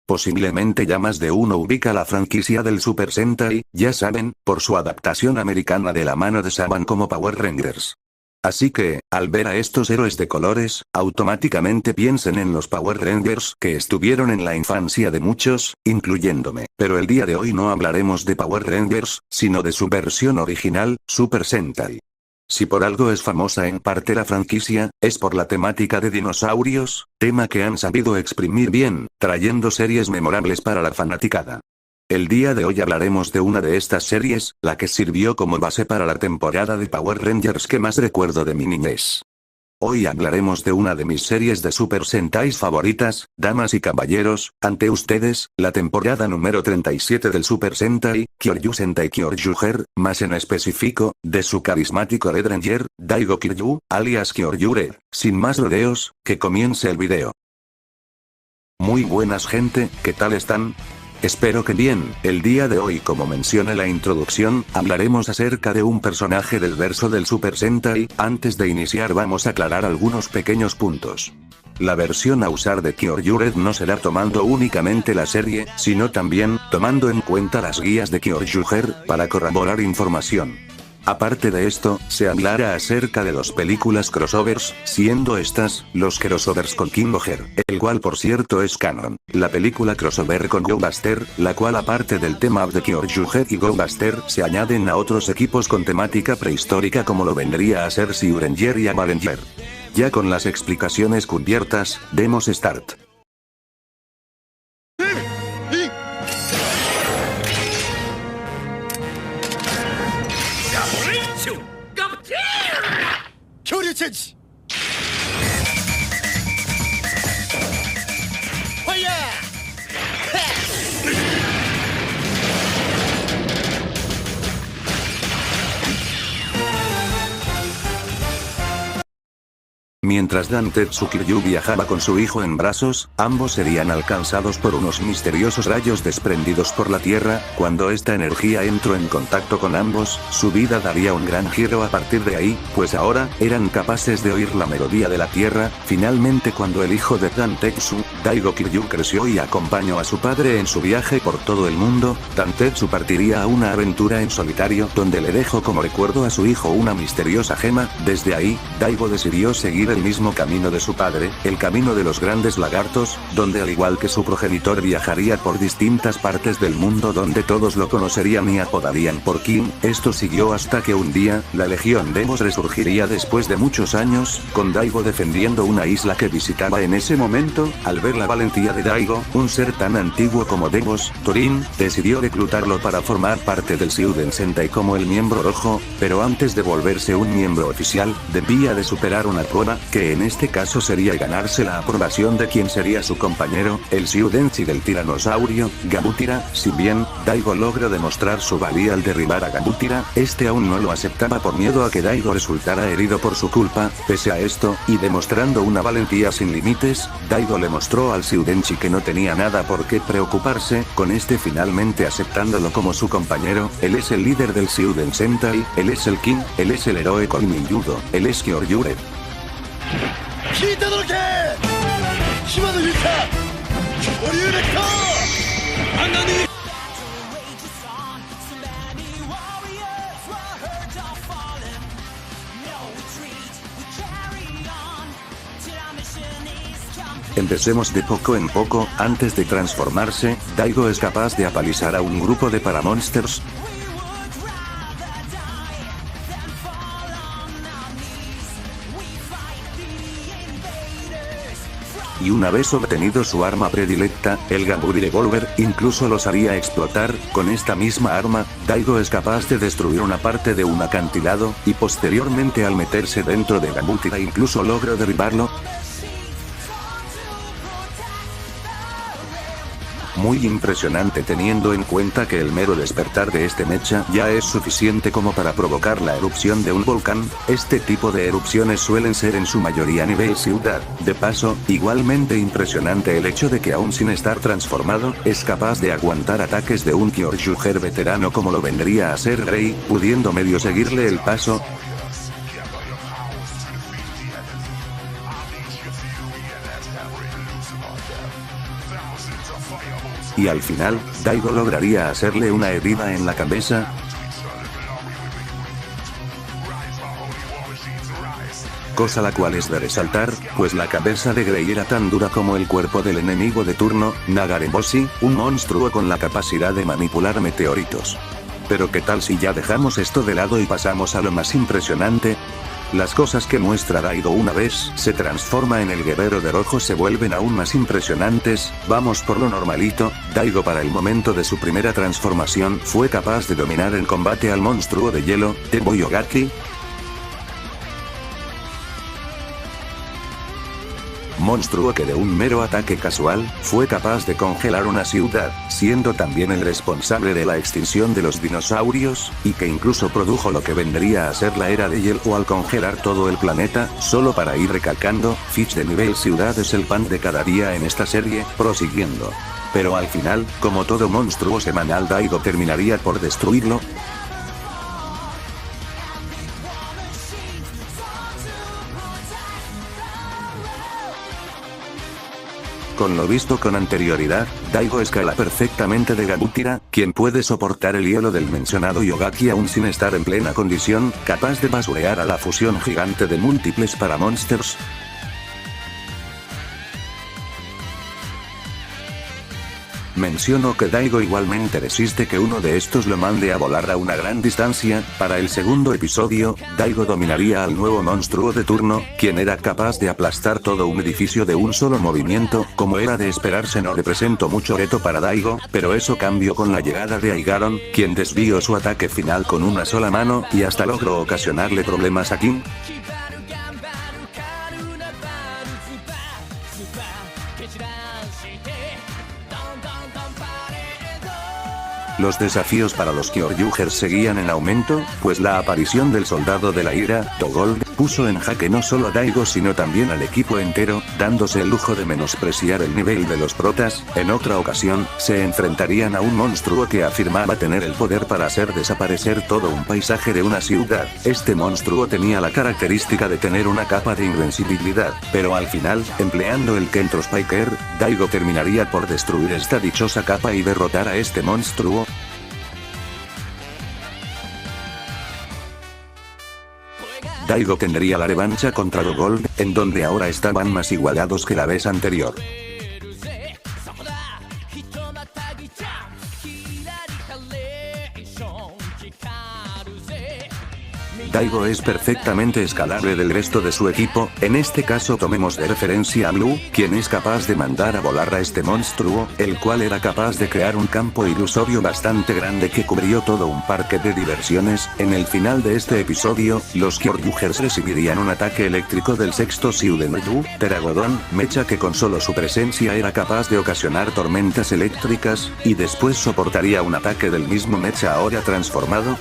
Posiblemente ya más de uno ubica la franquicia del Super Sentai, ya saben, por su adaptación americana de la mano de Saban como Power Rangers. Así que, al ver a estos héroes de colores, automáticamente piensen en los Power Rangers que estuvieron en la infancia de muchos, incluyéndome. Pero el día de hoy no hablaremos de Power Rangers, sino de su versión original, Super Sentai. Si por algo es famosa en parte la franquicia, es por la temática de dinosaurios, tema que han sabido exprimir bien, trayendo series memorables para la fanaticada. El día de hoy hablaremos de una de estas series, la que sirvió como base para la temporada de Power Rangers que más recuerdo de mi niñez. Hoy hablaremos de una de mis series de Super Sentais favoritas, damas y caballeros, ante ustedes, la temporada número 37 del Super Sentai, Kyoryu Sentai Kyoryu-Ger, más en específico, de su carismático Red Ranger, Daigo Kiryu, alias Kyoryu Red. Sin más rodeos, que comience el video. Muy buenas gente, ¿qué tal están? Espero que bien. El día de hoy, como mencioné la introducción, hablaremos acerca de un personaje del verso del Super Sentai. Antes de iniciar vamos a aclarar algunos pequeños puntos. La versión a usar de Kyoryu Red no será tomando únicamente la serie, sino también, tomando en cuenta las guías de Kyoryu-Ger, para corroborar información. Aparte de esto, se hablará acerca de dos películas crossovers, siendo estas, los crossovers con King Boger, el cual por cierto es canon, la película crossover con Go Buster, la cual aparte del tema de Kyoryu-Ger y Go Buster, se añaden a otros equipos con temática prehistórica como lo vendría a ser Zyuranger y Avaranger. Ya con las explicaciones cubiertas, demos start. Mientras Dantetsu Kiryu viajaba con su hijo en brazos, ambos serían alcanzados por unos misteriosos rayos desprendidos por la Tierra. Cuando esta energía entró en contacto con ambos, su vida daría un gran giro a partir de ahí, pues ahora, eran capaces de oír la melodía de la Tierra. Finalmente, cuando el hijo de Dantetsu, Daigo Kiryu, creció y acompañó a su padre en su viaje por todo el mundo, Dantetsu partiría a una aventura en solitario, donde le dejó como recuerdo a su hijo una misteriosa gema. Desde ahí, Daigo decidió seguir el mismo camino de su padre, el camino de los grandes lagartos, donde al igual que su progenitor viajaría por distintas partes del mundo donde todos lo conocerían y apodarían por King. Esto siguió hasta que un día, la Legión Deimos resurgiría después de muchos años, con Daigo defendiendo una isla que visitaba en ese momento. Al ver la valentía de Daigo, un ser tan antiguo como Deimos, Torin, decidió reclutarlo para formar parte del Shiuden Sentai como el miembro rojo, pero antes de volverse un miembro oficial, debía de superar una prueba, que en este caso sería ganarse la aprobación de quien sería su compañero, el Shiudenshi del tiranosaurio, Gabutira. Si bien, Daigo logró demostrar su valía al derribar a Gabutira, este aún no lo aceptaba por miedo a que Daigo resultara herido por su culpa. Pese a esto, y demostrando una valentía sin límites, Daigo le mostró al Shiudenshi que no tenía nada por qué preocuparse, con este finalmente aceptándolo como su compañero. Él es el líder del Shiuden Sentai, él es el King, él es el héroe Koimin-Yudo, él es Kyoryu Red. Empecemos de poco en poco. Antes de transformarse, Daigo es capaz de apalizar a un grupo de Paramonsters. Y una vez obtenido su arma predilecta, el Gaburi Revolver, incluso los haría explotar. Con esta misma arma, Daigo es capaz de destruir una parte de un acantilado, y posteriormente al meterse dentro de Gabutira incluso logró derribarlo. Muy impresionante teniendo en cuenta que el mero despertar de este mecha ya es suficiente como para provocar la erupción de un volcán. Este tipo de erupciones suelen ser en su mayoría a nivel ciudad. De paso, igualmente impresionante el hecho de que aún sin estar transformado, es capaz de aguantar ataques de un Kyoryu-Ger veterano como lo vendría a ser Rei, pudiendo medio seguirle el paso. Y al final, Daigo lograría hacerle una herida en la cabeza. Cosa la cual es de resaltar, pues la cabeza de Grey era tan dura como el cuerpo del enemigo de turno, Nagareboshi, un monstruo con la capacidad de manipular meteoritos. Pero ¿qué tal si ya dejamos esto de lado y pasamos a lo más impresionante? Las cosas que muestra Daigo una vez se transforma en el guerrero de rojo se vuelven aún más impresionantes. Vamos por lo normalito. Daigo para el momento de su primera transformación fue capaz de dominar en combate al monstruo de hielo, Tebo Yogaki. Monstruo que de un mero ataque casual, fue capaz de congelar una ciudad, siendo también el responsable de la extinción de los dinosaurios, y que incluso produjo lo que vendría a ser la era de hielo al congelar todo el planeta. Solo para ir recalcando, Fitch de nivel ciudad es el pan de cada día en esta serie, prosiguiendo. Pero al final, como todo monstruo semanal, Daigo terminaría por destruirlo. Con lo visto con anterioridad, Daigo escala perfectamente de Gabutira, quien puede soportar el hielo del mencionado Yogaki aún sin estar en plena condición, capaz de basurear a la fusión gigante de múltiples Paramonsters. Menciono que Daigo igualmente resiste que uno de estos lo mande a volar a una gran distancia. Para el segundo episodio, Daigo dominaría al nuevo monstruo de turno, quien era capaz de aplastar todo un edificio de un solo movimiento. Como era de esperarse, no representó mucho reto para Daigo, pero eso cambió con la llegada de Aigaron, quien desvió su ataque final con una sola mano, y hasta logró ocasionarle problemas a Kim. Los desafíos para los Kyoryugers seguían en aumento, pues la aparición del soldado de la ira, Togold, puso en jaque no solo a Daigo sino también al equipo entero, dándose el lujo de menospreciar el nivel de los protas. En otra ocasión, se enfrentarían a un monstruo que afirmaba tener el poder para hacer desaparecer todo un paisaje de una ciudad. Este monstruo tenía la característica de tener una capa de invencibilidad, pero al final, empleando el Kentro Spiker, Daigo terminaría por destruir esta dichosa capa y derrotar a este monstruo. Daigo tendría la revancha contra Togold, en donde ahora estaban más igualados que la vez anterior. Daigo es perfectamente escalable del resto de su equipo. En este caso tomemos de referencia a Blue, quien es capaz de mandar a volar a este monstruo, el cual era capaz de crear un campo ilusorio bastante grande que cubrió todo un parque de diversiones. En el final de este episodio, los Kyoryugers recibirían un ataque eléctrico del sexto Shiuden-ryu, Teragodon, mecha que con solo su presencia era capaz de ocasionar tormentas eléctricas, y después soportaría un ataque del mismo mecha ahora transformado.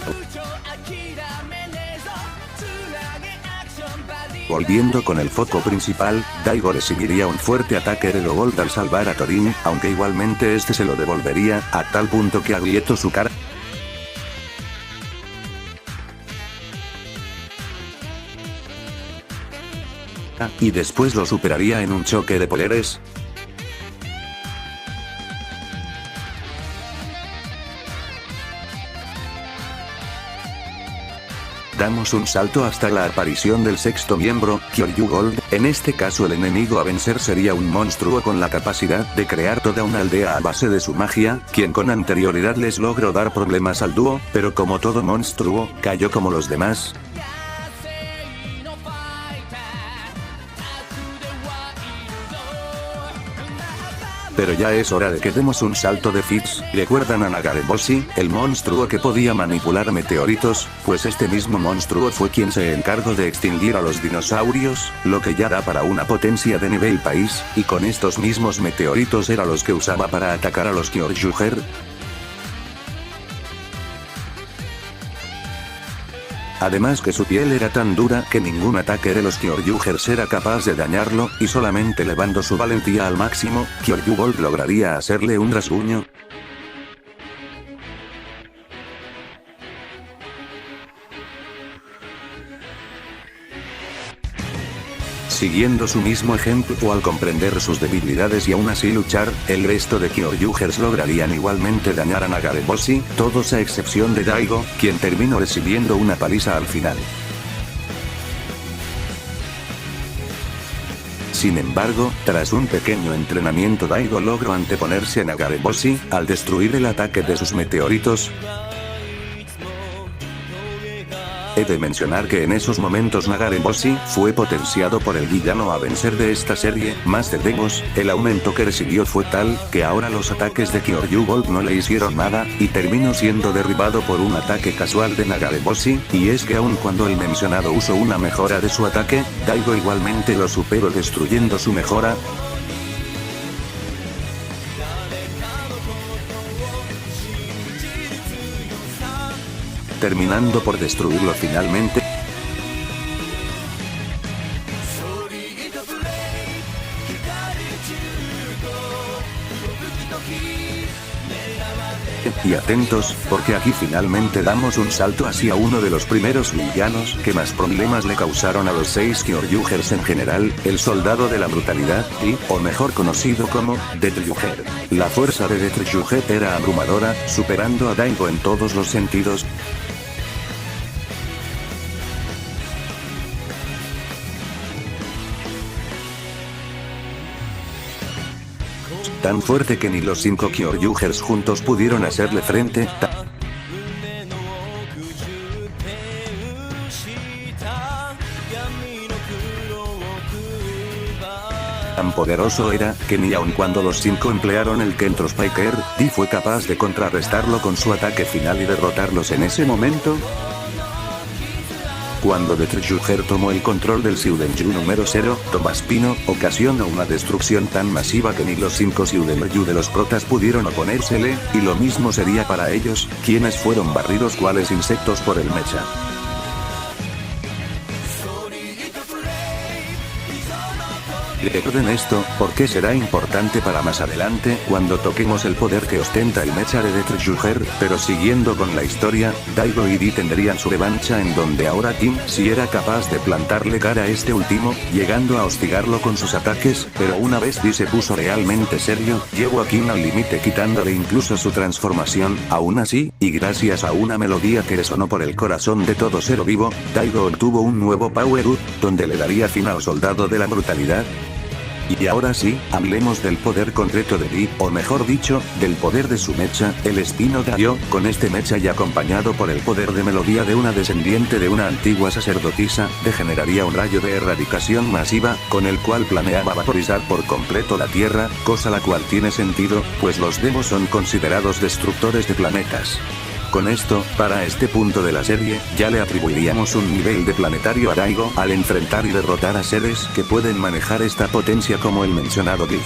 Volviendo con el foco principal, Daigo recibiría un fuerte ataque de Togold al salvar a Torin, aunque igualmente este se lo devolvería, a tal punto que agrietó su cara. Y después lo superaría en un choque de poderes. Damos un salto hasta la aparición del sexto miembro, Kyoryu-Gold. En este caso el enemigo a vencer sería un monstruo con la capacidad de crear toda una aldea a base de su magia, quien con anterioridad les logró dar problemas al dúo, pero como todo monstruo, cayó como los demás. Pero ya es hora de que demos un salto de Fitch. ¿Recuerdan a Nagareboshi, el monstruo que podía manipular meteoritos? Pues este mismo monstruo fue quien se encargó de extinguir a los dinosaurios, lo que ya da para una potencia de nivel país, y con estos mismos meteoritos era los que usaba para atacar a los Kyoryuger. Además que su piel era tan dura que ningún ataque de los Kyoryugers era capaz de dañarlo, y solamente elevando su valentía al máximo, Kyoryu-Gold lograría hacerle un rasguño. Siguiendo su mismo ejemplo al comprender sus debilidades y aún así luchar, el resto de Kyoryugers lograrían igualmente dañar a Nagareboshi, todos a excepción de Daigo, quien terminó recibiendo una paliza al final. Sin embargo, tras un pequeño entrenamiento Daigo logró anteponerse a Nagareboshi, al destruir el ataque de sus meteoritos. He de mencionar que en esos momentos Nagareboshi fue potenciado por el villano a vencer de esta serie, Master Demos. El aumento que recibió fue tal, que ahora los ataques de Kyoryu Gold no le hicieron nada, y terminó siendo derribado por un ataque casual de Nagareboshi, y es que aun cuando el mencionado usó una mejora de su ataque, Daigo igualmente lo superó destruyendo su mejora. Terminando por destruirlo finalmente. Y atentos, porque aquí finalmente damos un salto hacia uno de los primeros villanos que más problemas le causaron a los 6 Kyoryugers en general, el soldado de la brutalidad, o mejor conocido como, Death-Ryuger. La fuerza de Death-Ryuger era abrumadora, superando a Daigo en todos los sentidos. Tan fuerte que ni los 5 Kyoryugers juntos pudieron hacerle frente. Tan poderoso era, que ni aun cuando los 5 emplearon el Kentro Spiker, D fue capaz de contrarrestarlo con su ataque final y derrotarlos en ese momento. Cuando Death-Ryuger tomó el control del Shoudenryu número 0, Tomaspino, ocasionó una destrucción tan masiva que ni los 5 Shoudenryu de los protas pudieron oponérsele, y lo mismo sería para ellos, quienes fueron barridos cuales insectos por el mecha. Recuerden esto, porque será importante para más adelante, cuando toquemos el poder que ostenta el mecha de Death-Ryuger, pero siguiendo con la historia, Daigo y D tendrían su revancha en donde ahora Kim sí era capaz de plantarle cara a este último, llegando a hostigarlo con sus ataques, pero una vez D se puso realmente serio, llevó a Kim al límite quitándole incluso su transformación. Aún así, y gracias a una melodía que resonó por el corazón de todo ser vivo, Daigo obtuvo un nuevo Power-Up, donde le daría fin al soldado de la brutalidad. Y ahora sí, hablemos del poder concreto de D, o mejor dicho, del poder de su mecha, el Espino Daio. Con este mecha y acompañado por el poder de melodía de una descendiente de una antigua sacerdotisa, degeneraría un rayo de erradicación masiva, con el cual planeaba vaporizar por completo la Tierra, cosa la cual tiene sentido, pues los demos son considerados destructores de planetas. Con esto, para este punto de la serie, ya le atribuiríamos un nivel de planetario a Daigo al enfrentar y derrotar a seres que pueden manejar esta potencia como el mencionado Giff.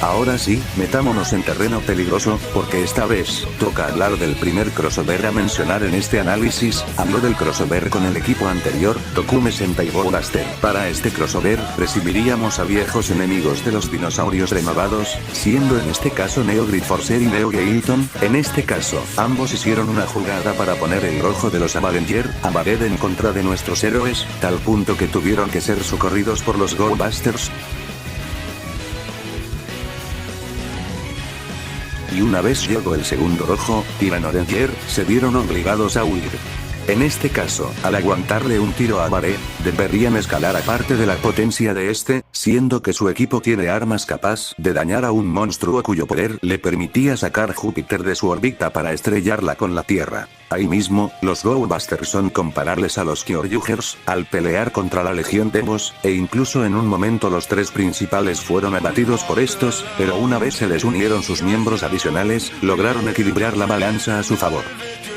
Ahora sí, metámonos en terreno peligroso, porque esta vez, toca hablar del primer crossover a mencionar en este análisis. Hablo del crossover con el equipo anterior, Dokume Sentai Go Buster. Para este crossover, recibiríamos a viejos enemigos de los dinosaurios renovados, siendo en este caso Neo Gridforcer y Neo Gailton. En este caso, ambos hicieron una jugada para poner el rojo de los Avenger, Avaded en contra de nuestros héroes, tal punto que tuvieron que ser socorridos por los Go Busters. Y una vez llegó el segundo rojo, Tyrannoranger, se vieron obligados a huir. En este caso, al aguantarle un tiro a Baré, deberían escalar aparte de la potencia de este, siendo que su equipo tiene armas capaz de dañar a un monstruo cuyo poder le permitía sacar Júpiter de su órbita para estrellarla con la Tierra. Ahí mismo, los Go Busters son comparables a los Kyoryugers, al pelear contra la Legión Demos, e incluso en un momento los 3 principales fueron abatidos por estos, pero una vez se les unieron sus miembros adicionales, lograron equilibrar la balanza a su favor.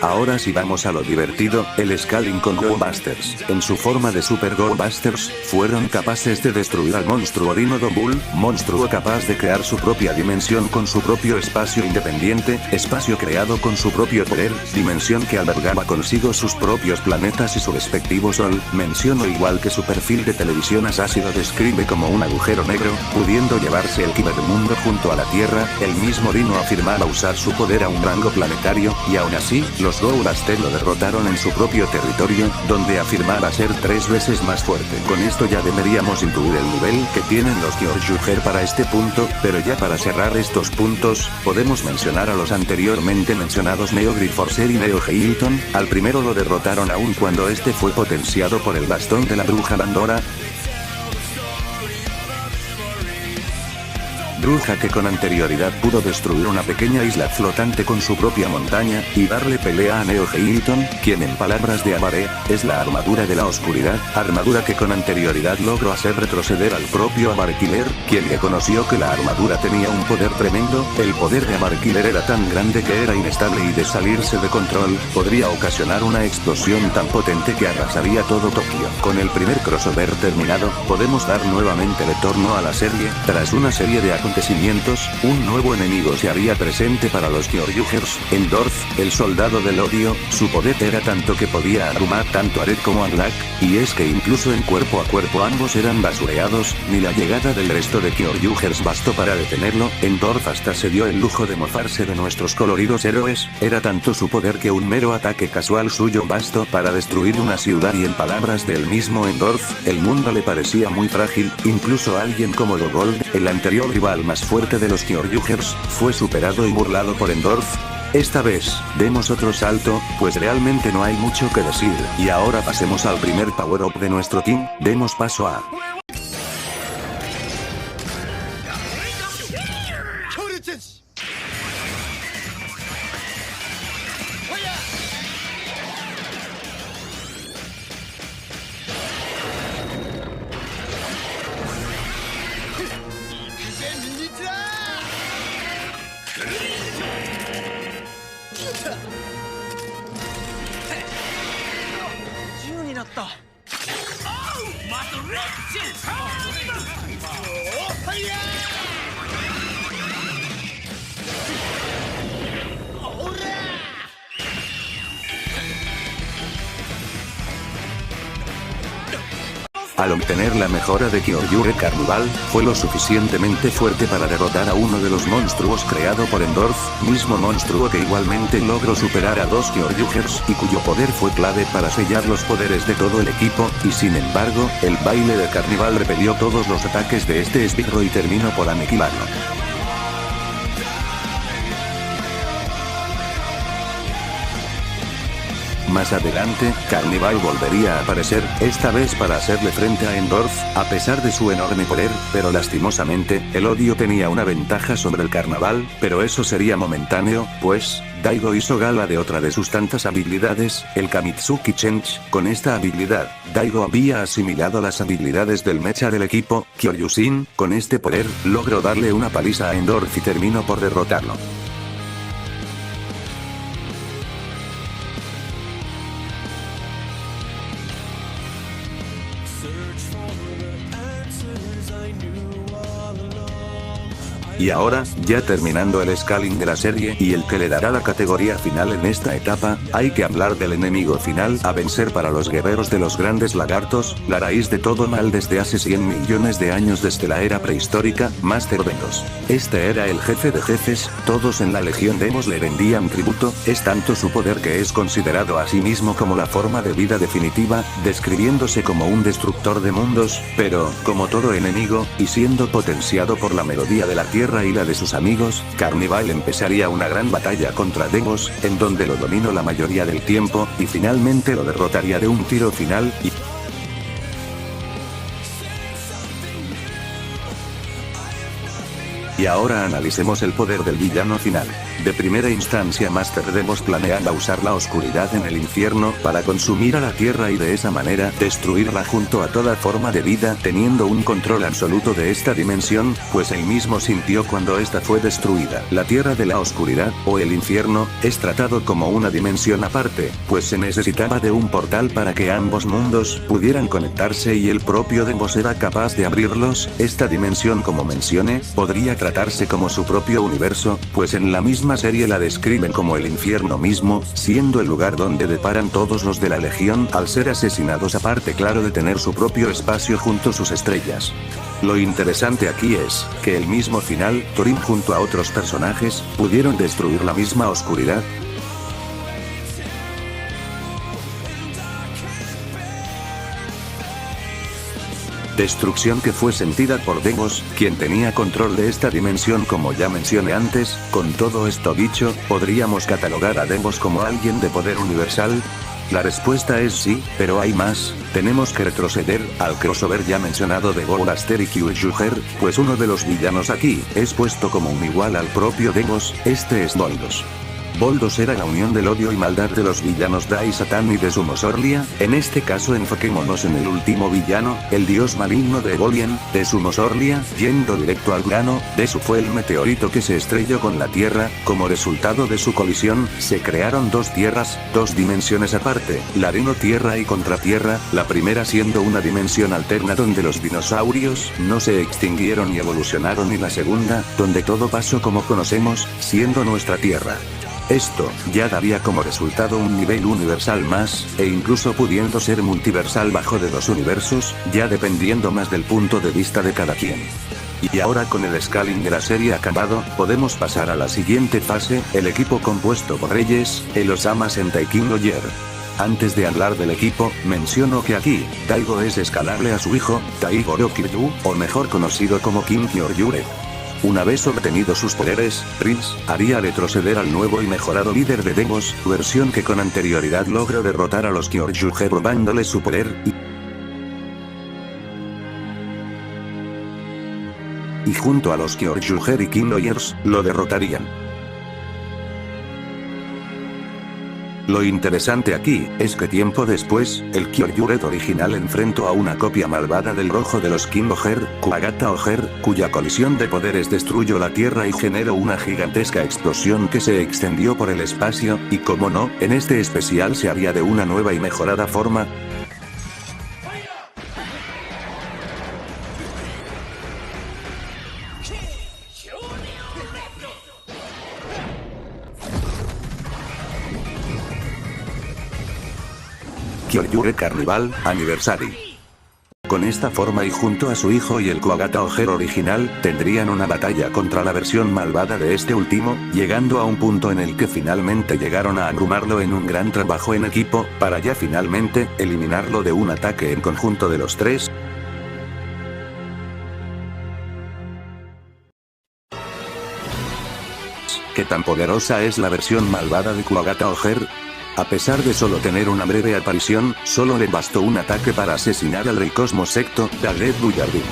Ahora sí vamos a lo divertido, el Scaling con Go Busters. En su forma de Super Go Busters, fueron capaces de destruir al monstruo Dinodo Bull, monstruo capaz de crear su propia dimensión con su propio espacio independiente, espacio creado con su propio poder, dimensión que albergaba consigo sus propios planetas y su respectivo sol. Menciono igual que su perfil de televisión Asahi lo describe como un agujero negro, pudiendo llevarse el cibermundo junto a la Tierra. El mismo Dino afirmaba usar su poder a un rango planetario, y aún así, los Go Busters lo derrotaron en su propio territorio, donde afirmaba ser 3 veces más fuerte. Con esto ya deberíamos intuir el nivel que tienen los Kyoryuger para este punto, pero ya para cerrar estos puntos, podemos mencionar a los anteriormente mencionados Neo Griforcer y Neo Hilton. Al primero lo derrotaron aún cuando este fue potenciado por el bastón de la bruja Pandora. Bruja que con anterioridad pudo destruir una pequeña isla flotante con su propia montaña, y darle pelea a Neo Hilton, quien en palabras de Amaré, es la armadura de la oscuridad, armadura que con anterioridad logró hacer retroceder al propio Amarkiller, quien reconoció que la armadura tenía un poder tremendo. El poder de Amarkiller era tan grande que era inestable y de salirse de control, podría ocasionar una explosión tan potente que arrasaría todo Tokio. Con el primer crossover terminado, podemos dar nuevamente retorno a la serie. Tras una serie de acontecimientos, un nuevo enemigo se haría presente para los Kyoryugers, Endorf, el soldado del odio. Su poder era tanto que podía abrumar tanto a Red como a Black, y es que incluso en cuerpo a cuerpo ambos eran basureados, ni la llegada del resto de Kyoryugers bastó para detenerlo. Endorf hasta se dio el lujo de mofarse de nuestros coloridos héroes, era tanto su poder que un mero ataque casual suyo bastó para destruir una ciudad, y en palabras del mismo Endorf, el mundo le parecía muy frágil. Incluso alguien como Dogold, el anterior rival más fuerte de los Kyoryugers, fue superado y burlado por Endorf. Esta vez, demos otro salto, pues realmente no hay mucho que decir, y ahora pasemos al primer power-up de nuestro team. Demos paso a... Al obtener la mejora de Kyoryuger Carnival, fue lo suficientemente fuerte para derrotar a uno de los monstruos creado por Endorf, mismo monstruo que igualmente logró superar a 2 Kyoryugers y cuyo poder fue clave para sellar los poderes de todo el equipo, y sin embargo, el baile de Carnival repelió todos los ataques de este esbirro y terminó por aniquilarlo. Más adelante, Carnival volvería a aparecer, esta vez para hacerle frente a Endorf, a pesar de su enorme poder, pero lastimosamente, el odio tenía una ventaja sobre el Carnaval, pero eso sería momentáneo, pues, Daigo hizo gala de otra de sus tantas habilidades, el Kamitsuki Change. Con esta habilidad, Daigo había asimilado las habilidades del mecha del equipo, Kyoryusin. Con este poder, logró darle una paliza a Endorf y terminó por derrotarlo. Y ahora, ya terminando el scaling de la serie y el que le dará la categoría final en esta etapa, hay que hablar del enemigo final a vencer para los guerreros de los grandes lagartos, la raíz de todo mal desde hace 100 millones de años desde la era prehistórica, Master Demos. Este era el jefe de jefes, todos en la Legión Demos le rendían tributo, es tanto su poder que es considerado a sí mismo como la forma de vida definitiva, describiéndose como un destructor de mundos, pero, como todo enemigo, y siendo potenciado por la melodía de la tierra y la de sus amigos, Carnival empezaría una gran batalla contra Demos, en donde lo dominó la mayoría del tiempo, y finalmente lo derrotaría de un tiro final, y ahora analicemos el poder del villano final. De primera instancia Master Demos planeaba usar la oscuridad en el infierno para consumir a la tierra y de esa manera destruirla junto a toda forma de vida, teniendo un control absoluto de esta dimensión, pues él mismo sintió cuando esta fue destruida. La tierra de la oscuridad, o el infierno, es tratado como una dimensión aparte, pues se necesitaba de un portal para que ambos mundos pudieran conectarse y el propio Demos era capaz de abrirlos. Esta dimensión, como mencioné, podría tratarse como su propio universo, pues en la misma serie la describen como el infierno mismo, siendo el lugar donde deparan todos los de la Legión al ser asesinados, aparte claro de tener su propio espacio junto a sus estrellas. Lo interesante aquí es, que el mismo final, Thorin junto a otros personajes, pudieron destruir la misma oscuridad. Destrucción que fue sentida por Deimos, quien tenía control de esta dimensión como ya mencioné antes. Con todo esto dicho, ¿podríamos catalogar a Deimos como alguien de poder universal? La respuesta es sí, pero hay más. Tenemos que retroceder al crossover ya mencionado de Bolaster y Kyujuher, pues uno de los villanos aquí es puesto como un igual al propio Deimos, este es Boldos. Boldos era la unión del odio y maldad de los villanos Dai Satan y de Sumo Orlia. En este caso enfoquémonos en el último villano, el dios maligno de Evolien, de Sumo Orlia. Yendo directo al grano, Desu fue el meteorito que se estrelló con la Tierra. Como resultado de su colisión, se crearon dos tierras, dos dimensiones aparte, la Tierra y Contratierra, la primera siendo una dimensión alterna donde los dinosaurios no se extinguieron y evolucionaron, y la segunda, donde todo pasó como conocemos, siendo nuestra Tierra. Esto ya daría como resultado un nivel universal más, e incluso pudiendo ser multiversal bajo de dos universos, ya dependiendo más del punto de vista de cada quien. Y ahora con el scaling de la serie acabado, podemos pasar a la siguiente fase, el equipo compuesto por Reyes, el Osama Sentai King Oyer. Antes de hablar del equipo, menciono que aquí, Daigo es escalable a su hijo, Taigoro Kiryu, o mejor conocido como King Kyoryure. Una vez obtenidos sus poderes, Prince haría retroceder al nuevo y mejorado líder de Deimos, versión que con anterioridad logró derrotar a los Kyoryuger robándole su poder, y junto a los Kyoryuger y Kinoyers, lo derrotarían. Lo interesante aquí, es que tiempo después, el Kyoryuger original enfrentó a una copia malvada del rojo de los King Oger, Kuwagata Oger, cuya colisión de poderes destruyó la Tierra y generó una gigantesca explosión que se extendió por el espacio, y como no, en este especial se haría de una nueva y mejorada forma. Kyoryuger Carnival, Anniversary. Con esta forma y junto a su hijo y el Kuwagata Oger original, tendrían una batalla contra la versión malvada de este último, llegando a un punto en el que finalmente llegaron a abrumarlo en un gran trabajo en equipo, para ya finalmente, eliminarlo de un ataque en conjunto de los tres. ¿Qué tan poderosa es la versión malvada de Kuwagata Oger? A pesar de solo tener una breve aparición, solo le bastó un ataque para asesinar al Rey Cosmo Secto, Daggett Bullardin.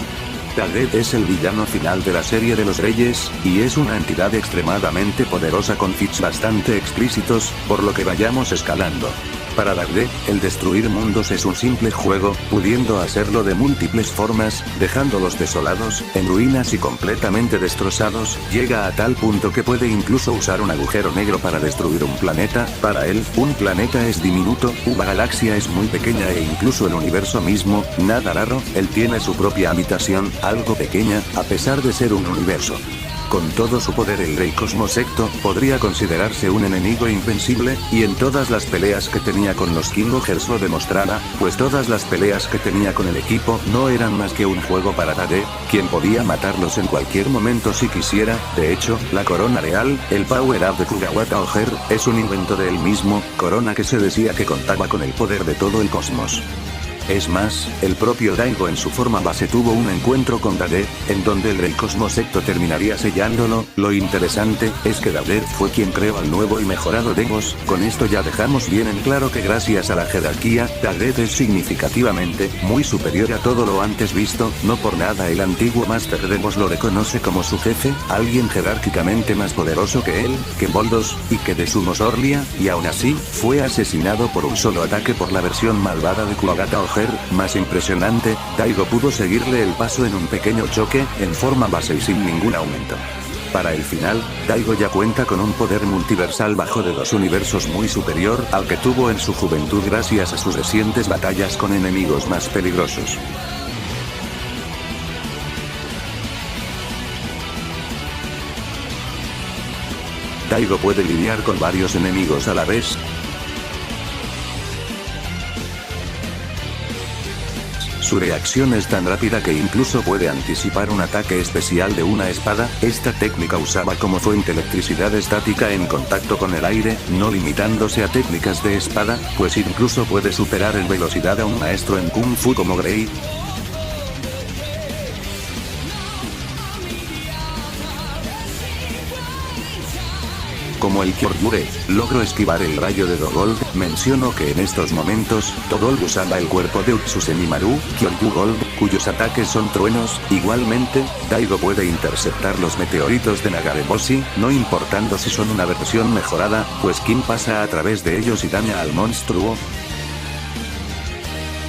Daggett es el villano final de la serie de los Reyes, y es una entidad extremadamente poderosa con feats bastante explícitos, por lo que vayamos escalando. Para Daggett, el destruir mundos es un simple juego, pudiendo hacerlo de múltiples formas, dejándolos desolados, en ruinas y completamente destrozados. Llega a tal punto que puede incluso usar un agujero negro para destruir un planeta. Para él, un planeta es diminuto, una galaxia es muy pequeña e incluso el universo mismo, nada raro, él tiene su propia habitación, algo pequeña, a pesar de ser un universo. Con todo su poder el Rey Cosmo Secto podría considerarse un enemigo invencible, y en todas las peleas que tenía con los King Ogers lo demostraba, pues todas las peleas que tenía con el equipo no eran más que un juego para Daggett, quien podía matarlos en cualquier momento si quisiera. De hecho, la corona real, el Power Up de Kuwagata Oger, es un invento de él mismo, corona que se decía que contaba con el poder de todo el cosmos. Es más, el propio Daigo en su forma base tuvo un encuentro con Daggett, en donde el Rey Cosmo Secto terminaría sellándolo. Lo interesante, es que Daggett fue quien creó al nuevo y mejorado Deimos. Con esto ya dejamos bien en claro que gracias a la jerarquía, Daggett es significativamente, muy superior a todo lo antes visto. No por nada el antiguo Master Deimos lo reconoce como su jefe, alguien jerárquicamente más poderoso que él, que Boldos, y que de Sumo Orlia, y aún así, fue asesinado por un solo ataque por la versión malvada de Kuwagata Oger. Más impresionante, Daigo pudo seguirle el paso en un pequeño choque, en forma base y sin ningún aumento. Para el final, Daigo ya cuenta con un poder multiversal bajo de dos universos muy superior al que tuvo en su juventud gracias a sus recientes batallas con enemigos más peligrosos. Daigo puede lidiar con varios enemigos a la vez. Su reacción es tan rápida que incluso puede anticipar un ataque especial de una espada. Esta técnica usaba como fuente electricidad estática en contacto con el aire, no limitándose a técnicas de espada, pues incluso puede superar en velocidad a un maestro en Kung Fu como Grey. como el Kyoryuge. Logro esquivar el rayo de Dogold. Menciono que en estos momentos, Dogold usaba el cuerpo de Utsusemimaru, Kyoryu Gold, cuyos ataques son truenos. Igualmente, Daigo puede interceptar los meteoritos de Nagareboshi, no importando si son una versión mejorada, pues Kim pasa a través de ellos y daña al monstruo.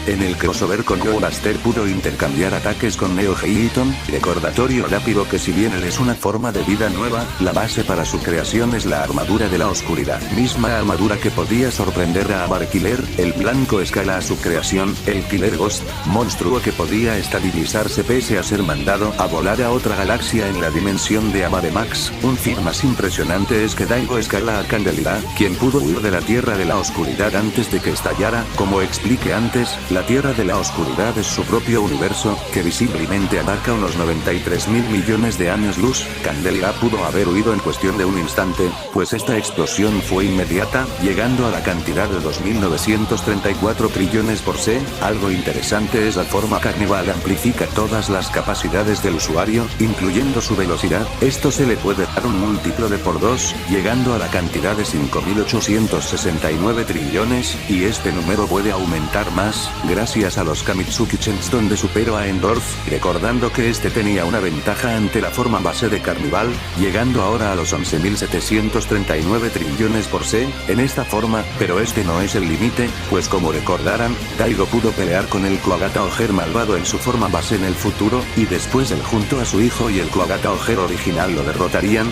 En el crossover con Go Buster pudo intercambiar ataques con Neo Heiton, recordatorio rápido que si bien él es una forma de vida nueva, la base para su creación es la armadura de la oscuridad. Misma armadura que podía sorprender a Abar Killer, el blanco escala a su creación, el Killer Ghost, monstruo que podía estabilizarse pese a ser mandado a volar a otra galaxia en la dimensión de Amaremax. Un fin más impresionante es que Daigo escala a Candelira, quien pudo huir de la Tierra de la Oscuridad antes de que estallara. Como expliqué antes, la Tierra de la Oscuridad es su propio universo, que visiblemente abarca unos 93.000 millones de años luz. Candelira pudo haber huido en cuestión de un instante, pues esta explosión fue inmediata, llegando a la cantidad de 2.934 trillones por C. Algo interesante es la forma Carnival amplifica todas las capacidades del usuario, incluyendo su velocidad. Esto se le puede dar un múltiplo de por 2, llegando a la cantidad de 5.869 trillones, y este número puede aumentar más, gracias a los Kamitsuki Chens donde superó a Endorf, recordando que este tenía una ventaja ante la forma base de Carnival, llegando ahora a los 11.739 trillones por C, en esta forma, pero este no es el límite, pues como recordarán, Daigo pudo pelear con el Kuwagata Oger malvado en su forma base en el futuro, y después él junto a su hijo y el Kuwagata Oger original lo derrotarían.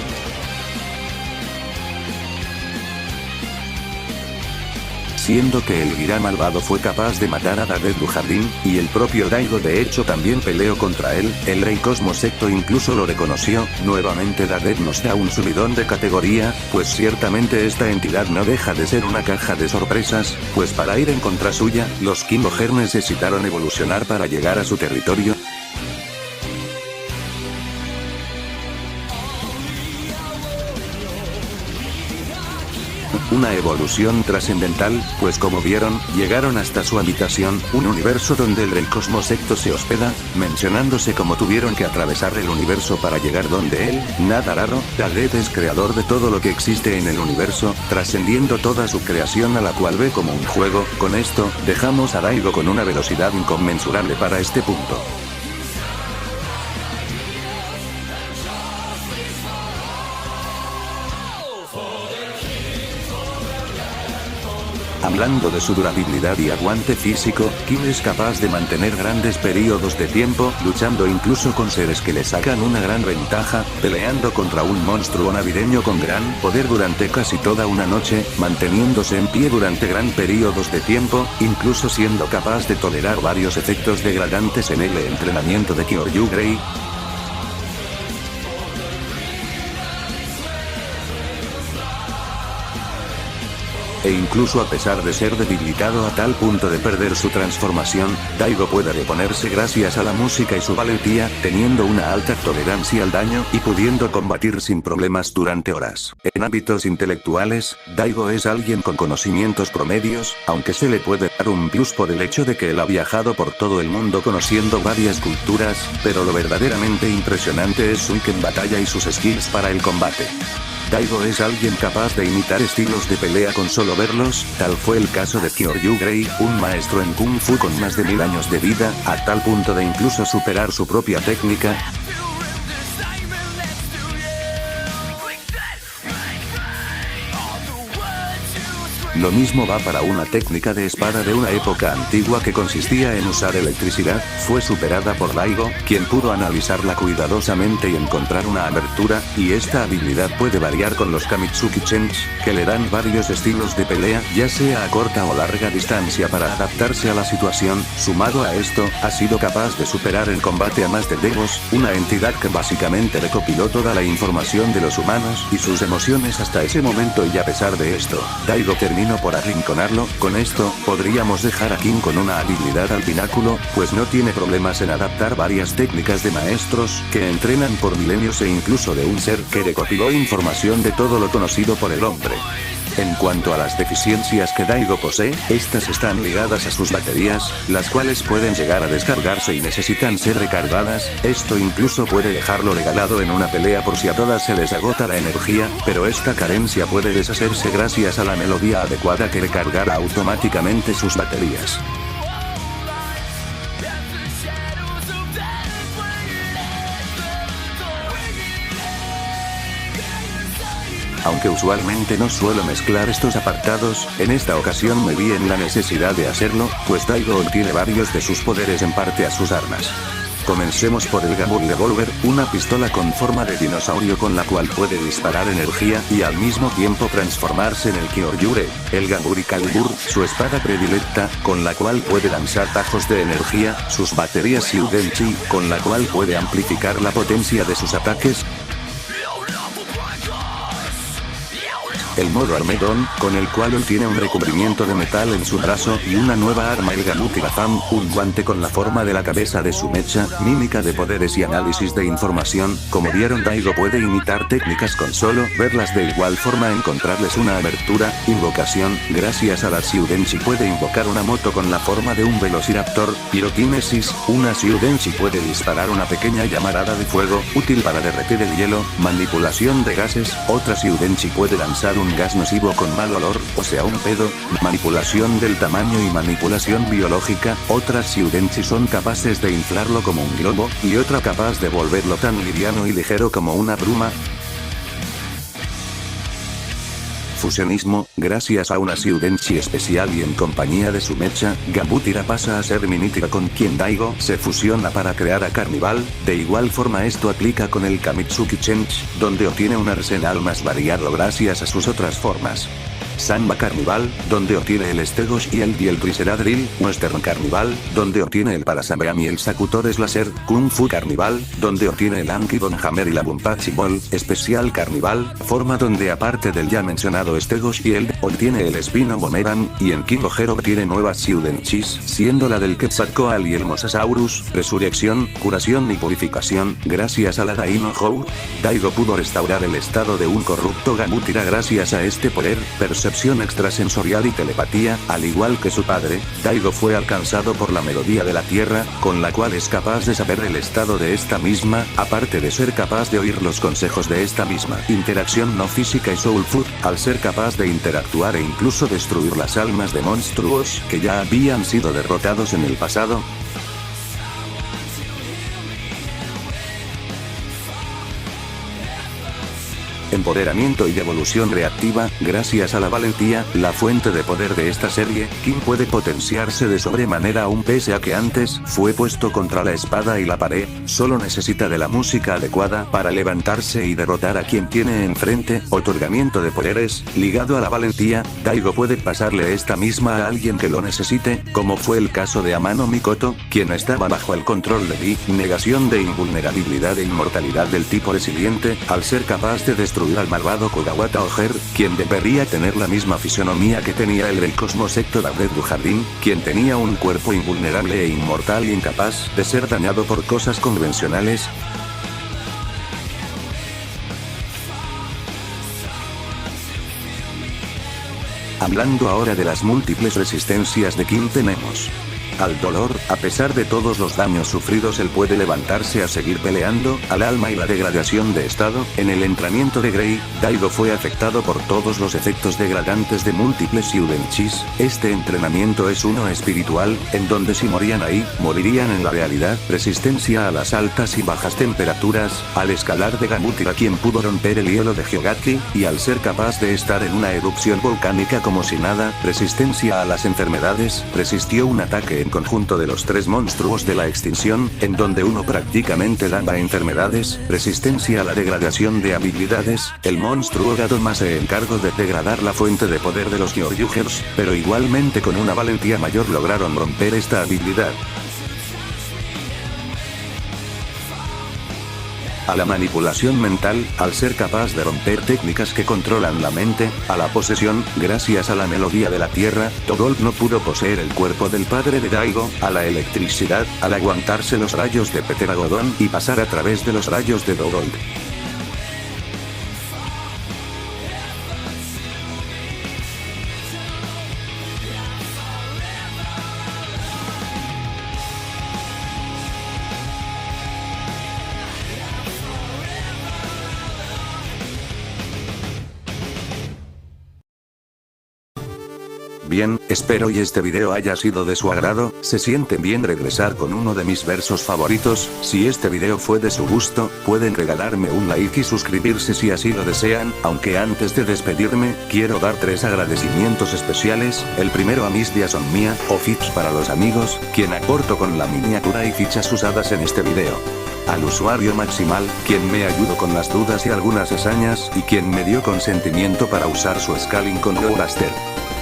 Siendo que el Gira malvado fue capaz de matar a Dadet Dujardin, y el propio Daigo de hecho también peleó contra él, el Rey Cosmo Secto incluso lo reconoció. Nuevamente Dadet nos da un subidón de categoría, pues ciertamente esta entidad no deja de ser una caja de sorpresas, pues para ir en contra suya, los Kim Oger necesitaron evolucionar para llegar a su territorio. Una evolución trascendental, pues como vieron, llegaron hasta su habitación, un universo donde el Rey Cosmo Secto se hospeda, mencionándose como tuvieron que atravesar el universo para llegar donde él. Nada raro, Dadet es creador de todo lo que existe en el universo, trascendiendo toda su creación a la cual ve como un juego. Con esto, dejamos a Daigo con una velocidad inconmensurable para este punto. Hablando de su durabilidad y aguante físico, Kim es capaz de mantener grandes periodos de tiempo, luchando incluso con seres que le sacan una gran ventaja, peleando contra un monstruo navideño con gran poder durante casi toda una noche, manteniéndose en pie durante gran periodos de tiempo, incluso siendo capaz de tolerar varios efectos degradantes en el entrenamiento de Kyoryu Grey. E incluso a pesar de ser debilitado a tal punto de perder su transformación, Daigo puede reponerse gracias a la música y su valentía, teniendo una alta tolerancia al daño y pudiendo combatir sin problemas durante horas. En ámbitos intelectuales, Daigo es alguien con conocimientos promedios, aunque se le puede dar un plus por el hecho de que él ha viajado por todo el mundo conociendo varias culturas, pero lo verdaderamente impresionante es su IQ en batalla y sus skills para el combate. Daigo es alguien capaz de imitar estilos de pelea con solo verlos, tal fue el caso de Kyoryu Grey, un maestro en Kung Fu con más de 1000 años de vida, a tal punto de incluso superar su propia técnica. Lo mismo va para una técnica de espada de una época antigua que consistía en usar electricidad, fue superada por Daigo, quien pudo analizarla cuidadosamente y encontrar una abertura, y esta habilidad puede variar con los Kamitsuki Chens, que le dan varios estilos de pelea, ya sea a corta o larga distancia para adaptarse a la situación. Sumado a esto, ha sido capaz de superar en combate a más de Devos, una entidad que básicamente recopiló toda la información de los humanos y sus emociones hasta ese momento, y a pesar de esto, Daigo terminó por arrinconarlo. Con esto, podríamos dejar a Kim con una habilidad al pináculo, pues no tiene problemas en adaptar varias técnicas de maestros que entrenan por milenios e incluso de un ser que recopiló información de todo lo conocido por el hombre. En cuanto a las deficiencias que Daigo posee, estas están ligadas a sus baterías, las cuales pueden llegar a descargarse y necesitan ser recargadas. Esto incluso puede dejarlo regalado en una pelea por si a todas se les agota la energía, pero esta carencia puede deshacerse gracias a la melodía adecuada que recargará automáticamente sus baterías. Aunque usualmente no suelo mezclar estos apartados, en esta ocasión me vi en la necesidad de hacerlo, pues Daigo obtiene varios de sus poderes en parte a sus armas. Comencemos por el Gamur Revolver, una pistola con forma de dinosaurio con la cual puede disparar energía y al mismo tiempo transformarse en el Kyoryure. El Gamuri Calibur, su espada predilecta, con la cual puede lanzar tajos de energía, sus baterías Shiudenchi, con la cual puede amplificar la potencia de sus ataques. El modo Armedon, con el cual obtiene un recubrimiento de metal en su brazo y una nueva arma, el Gamuti Bazam, un guante con la forma de la cabeza de su mecha, mímica de poderes y análisis de información. Como vieron, Daigo puede imitar técnicas con solo verlas, de igual forma encontrarles una abertura. Invocación, gracias a la Shiudenchi puede invocar una moto con la forma de un velociraptor. Piroquinesis, una Shiudenchi puede disparar una pequeña llamarada de fuego, útil para derretir el hielo. Manipulación de gases, otra Shiudenchi puede lanzar un gas nocivo con mal olor, o sea un pedo. Manipulación del tamaño y manipulación biológica, otras Shiudenchi son capaces de inflarlo como un globo, y otra capaz de volverlo tan liviano y ligero como una bruma. Fusionismo, gracias a una Shiudenchi especial y en compañía de su mecha, Gambutira pasa a ser Minitira, con quien Daigo se fusiona para crear a Carnival. De igual forma esto aplica con el Kamitsuki Chench, donde obtiene un arsenal más variado gracias a sus otras formas. Samba Carnival, donde obtiene el Stegosh y el Triceradrill. Western Carnival, donde obtiene el Parasabeam y el Sakutores Laser. Kung Fu Carnival, donde obtiene el Ankibon Hammer y la Bunpachi Ball. Especial Carnival, forma donde aparte del ya mencionado Stegosh y obtiene el Spino Boomerang, y en King Ojero obtiene nuevas Shiudenchis, siendo la del Quetzalcoatl y el Mosasaurus. Resurrección, curación y purificación, gracias a la Daino Hou. Daigo pudo restaurar el estado de un corrupto Gambutira gracias a este poder. Percepción extrasensorial y telepatía, al igual que su padre, Daigo fue alcanzado por la melodía de la tierra, con la cual es capaz de saber el estado de esta misma, aparte de ser capaz de oír los consejos de esta misma. Interacción no física y Soul Food, al ser capaz de interactuar e incluso destruir las almas de monstruos que ya habían sido derrotados en el pasado. Empoderamiento y evolución reactiva, gracias a la valentía, la fuente de poder de esta serie, Kim puede potenciarse de sobremanera aún pese a que antes fue puesto contra la espada y la pared. Solo necesita de la música adecuada para levantarse y derrotar a quien tiene enfrente. Otorgamiento de poderes, ligado a la valentía, Daigo puede pasarle esta misma a alguien que lo necesite, como fue el caso de Amano Mikoto, quien estaba bajo el control de Lee. Negación de invulnerabilidad e inmortalidad del tipo resiliente, al ser capaz de destruir al malvado Kogawata Oger, quien debería tener la misma fisonomía que tenía el del Cosmos Héctor Abred Dujardin, quien tenía un cuerpo invulnerable e inmortal y incapaz de ser dañado por cosas convencionales. Hablando ahora de las múltiples resistencias de Kim, tenemos al dolor. A pesar de todos los daños sufridos, él puede levantarse a seguir peleando. Al alma y la degradación de estado. En el entrenamiento de Grey, Daigo fue afectado por todos los efectos degradantes de múltiples Shiudenchis. Este entrenamiento es uno espiritual, en donde si morían ahí, morirían en la realidad. Resistencia a las altas y bajas temperaturas. Al escalar de Gambutira, quien pudo romper el hielo de Hyogaki, y al ser capaz de estar en una erupción volcánica como si nada. Resistencia a las enfermedades. Resistió un ataque en conjunto de los tres monstruos de la extinción, en donde uno prácticamente daba enfermedades. Resistencia a la degradación de habilidades. El monstruo Gadoma se encargó de degradar la fuente de poder de los Gyoryugers, pero igualmente con una valentía mayor lograron romper esta habilidad. A la manipulación mental, al ser capaz de romper técnicas que controlan la mente. A la posesión, gracias a la melodía de la tierra, Togolf no pudo poseer el cuerpo del padre de Daigo. A la electricidad, al aguantarse los rayos de Pteragodon y pasar a través de los rayos de Dogolf. bien, espero y este video haya sido de su agrado, se siente bien regresar con uno de mis versos favoritos, si este video fue de su gusto, pueden regalarme un like y suscribirse si así lo desean, aunque antes de despedirme, quiero dar 3 agradecimientos especiales, el primero a Miss Mía, o Fips para los amigos, quien aportó con la miniatura y fichas usadas en este video. Al usuario Maximal, quien me ayudó con las dudas y algunas hazañas, y quien me dio consentimiento para usar su scaling con Blaster.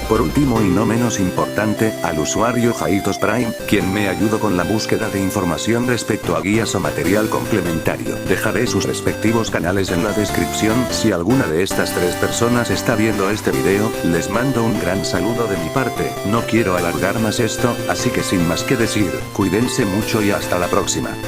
Por último y no menos importante, al usuario Jaitos Prime, quien me ayudó con la búsqueda de información respecto a guías o material complementario. Dejaré sus respectivos canales en la descripción, si alguna de estas 3 personas está viendo este video, les mando un gran saludo de mi parte, no quiero alargar más esto, así que sin más que decir, cuídense mucho y hasta la próxima.